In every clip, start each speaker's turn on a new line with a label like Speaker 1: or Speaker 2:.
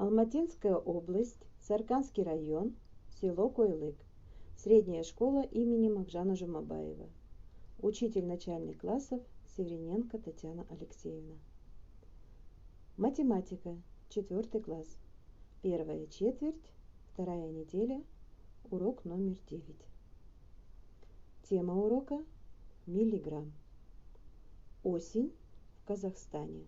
Speaker 1: Алматинская область, Сарканский район, село Койлык. Средняя школа имени Махжана Жумабаева. Учитель начальных классов Севериненко Татьяна Алексеевна. Математика, 4 класс. Первая четверть, вторая неделя, урок номер 9. Тема урока – миллиграмм. Осень в Казахстане.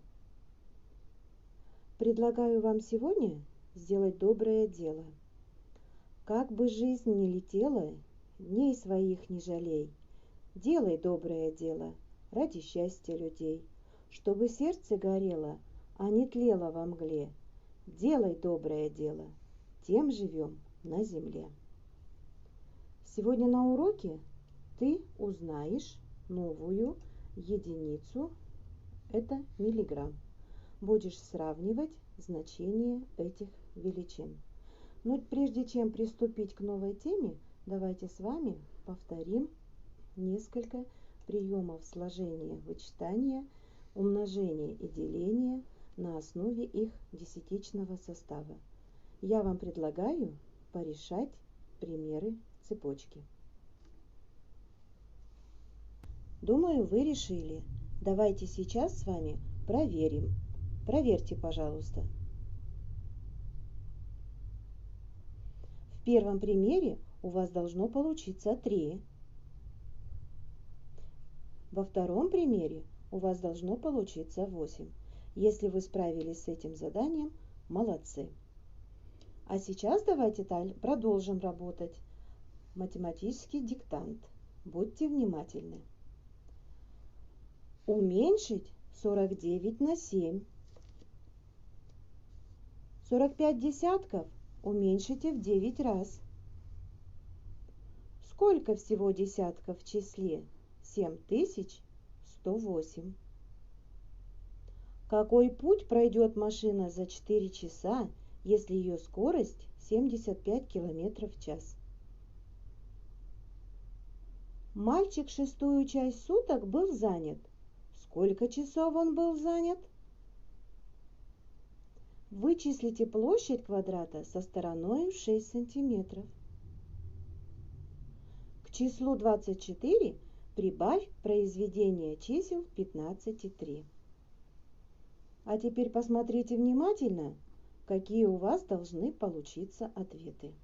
Speaker 1: Предлагаю вам сегодня сделать доброе дело. Как бы жизнь ни летела, дней своих не жалей. Делай доброе дело ради счастья людей, чтобы сердце горело, а не тлело во мгле. Делай доброе дело, тем живем на земле. Сегодня на уроке ты узнаешь новую единицу, это миллиграмм. Будешь сравнивать значения этих величин. Но прежде чем приступить к новой теме, давайте с вами повторим несколько приемов сложения, вычитания, умножения и деления на основе их десятичного состава. Я вам предлагаю порешать примеры цепочки. Думаю, вы решили. Давайте сейчас с вами проверим. Проверьте, пожалуйста. В первом примере у вас должно получиться 3. Во втором примере у вас должно получиться 8. Если вы справились с этим заданием, молодцы. А сейчас давайте продолжим работать. Математический диктант. Будьте внимательны. Уменьшить 49 на 7. 45 десятков уменьшите в 9 раз. Сколько всего десятков в числе? 7108. Какой путь пройдет машина за 4 часа, если ее скорость 75 км в час? Мальчик 6-ю часть суток был занят. Сколько часов он был занят? Вычислите площадь квадрата со стороной 6 см. К числу 24 прибавь произведение чисел 15 и 3. А теперь посмотрите внимательно, какие у вас должны получиться ответы.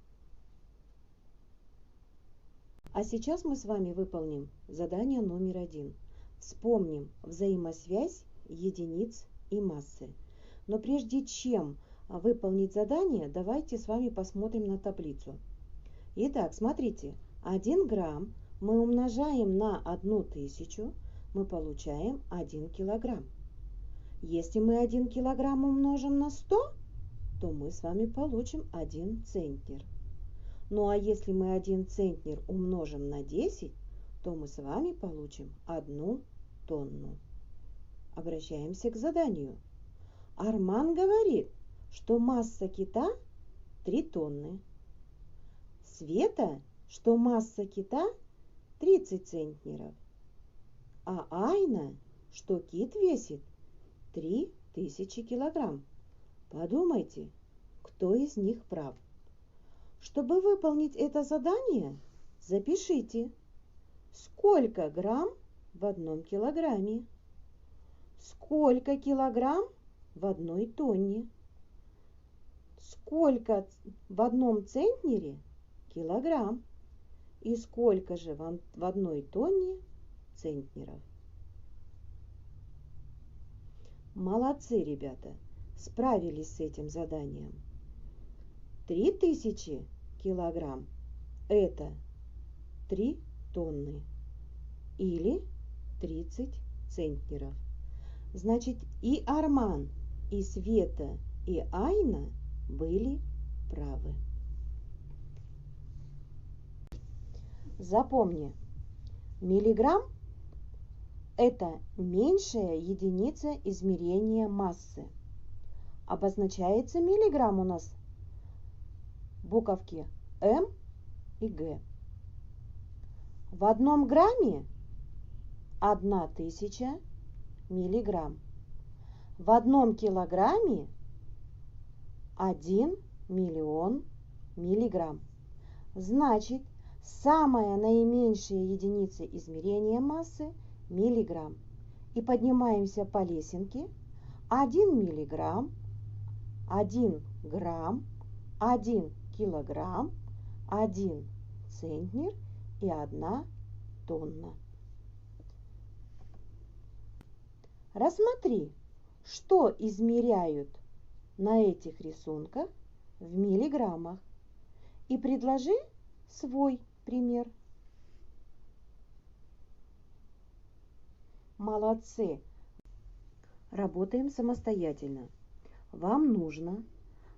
Speaker 1: А сейчас мы с вами выполним задание номер 1. Вспомним взаимосвязь единиц и массы. Но прежде чем выполнить задание, давайте с вами посмотрим на таблицу. Итак, смотрите, 1 грамм мы умножаем на 1000, мы получаем 1 килограмм. Если мы 1 килограмм умножим на 100, то мы с вами получим 1 центнер. Ну а если мы 1 центнер умножим на 10, то мы с вами получим 1 тонну. Обращаемся к заданию. Арман говорит, что масса кита 3 тонны. Света, что масса кита 30 центнеров. А Айна, что кит весит 3000 килограмм. Подумайте, кто из них прав. Чтобы выполнить это задание, запишите, сколько грамм в 1 килограмме, сколько килограмм в 1 тонне, сколько в 1 центнере килограмм и сколько же в 1 тонне центнеров. Молодцы, ребята, справились с этим заданием. 3000 килограмм – это 3 тонны или 30 центнеров. Значит, и Арман, и Света, и Айна были правы. Запомни, миллиграмм – это меньшая единица измерения массы. Обозначается миллиграмм у нас буковки М и Г. В 1 грамме 1000 миллиграмм. В 1 килограмме 1 миллион миллиграмм. Значит, самая наименьшая единица измерения массы – миллиграмм. И поднимаемся по лесенке. 1 миллиграмм, 1 грамм, 1 килограмм, 1 центнер и 1 тонна. Рассмотри, что измеряют на этих рисунках в миллиграммах, и предложи свой пример. Молодцы! Работаем самостоятельно. Вам нужно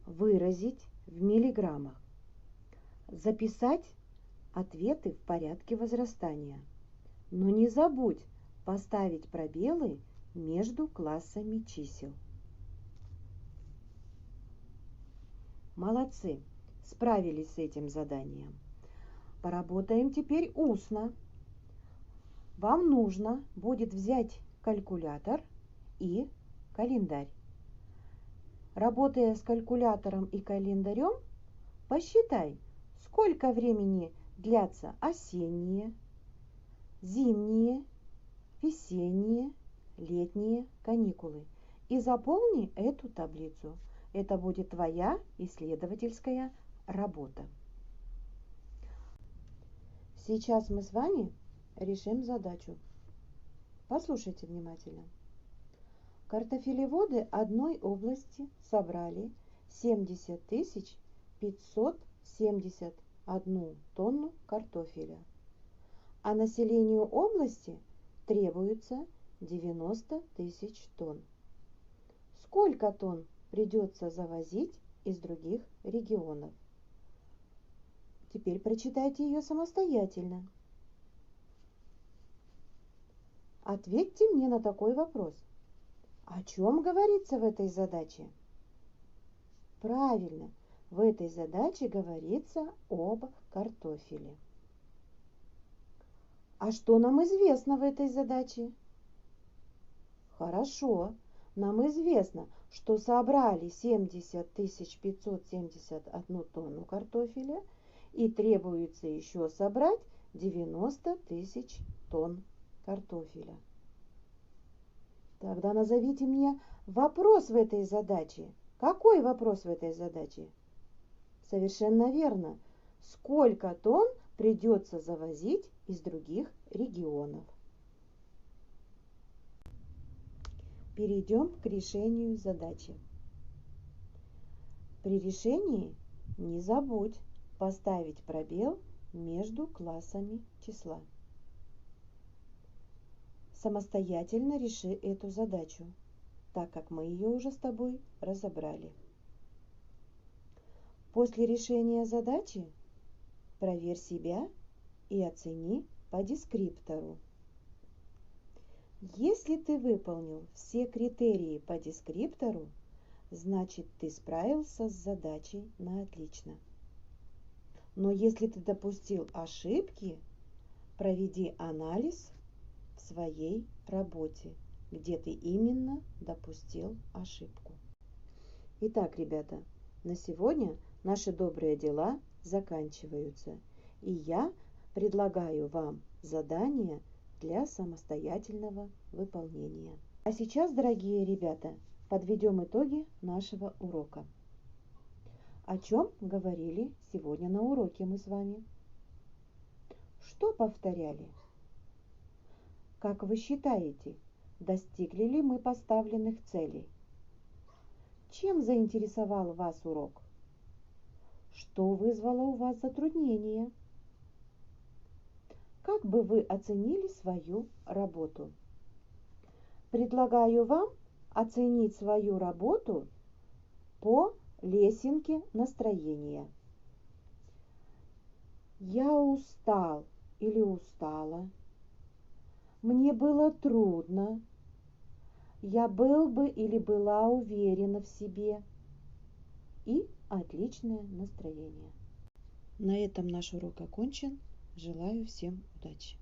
Speaker 1: выразить в миллиграммах, записать ответы в порядке возрастания. Но не забудь поставить пробелы между классами чисел. Молодцы! Справились с этим заданием. Поработаем теперь устно. Вам нужно будет взять калькулятор и календарь. Работая с калькулятором и календарем, посчитай, сколько времени длятся осенние, зимние, весенние, летние каникулы. И заполни эту таблицу. Это будет твоя исследовательская работа. Сейчас мы с вами решим задачу. Послушайте внимательно. Картофелеводы одной области собрали 70 571 тонну картофеля, а населению области требуется 90 тысяч тонн. Сколько тонн придется завозить из других регионов? Теперь прочитайте ее самостоятельно. Ответьте мне на такой вопрос. О чем говорится в этой задаче? Правильно, в этой задаче говорится об картофеле. А что нам известно в этой задаче? Хорошо, нам известно, что собрали 70 571 тонну картофеля и требуется еще собрать 90 тысяч тонн картофеля. Тогда назовите мне вопрос в этой задаче. Какой вопрос в этой задаче? Совершенно верно. Сколько тонн придется завозить из других регионов? Перейдем к решению задачи. При решении не забудь поставить пробел между классами числа. Самостоятельно реши эту задачу, так как мы ее уже с тобой разобрали. После решения задачи проверь себя и оцени по дескриптору. Если ты выполнил все критерии по дескриптору, значит ты справился с задачей на отлично. Но если ты допустил ошибки, проведи анализ в своей работе, где ты именно допустил ошибку. Итак, ребята, на сегодня наши добрые дела заканчиваются, и я предлагаю вам задание для самостоятельного выполнения. А сейчас, дорогие ребята, подведем итоги нашего урока. О чем говорили сегодня на уроке мы с вами? Что повторяли? Как вы считаете, достигли ли мы поставленных целей? Чем заинтересовал вас урок? Что вызвало у вас затруднения? Как бы вы оценили свою работу? Предлагаю вам оценить свою работу по лесенке настроения. Я устал или устала. Мне было трудно. Я был бы или была уверена в себе. И отличное настроение. На этом наш урок окончен. Желаю всем удачи!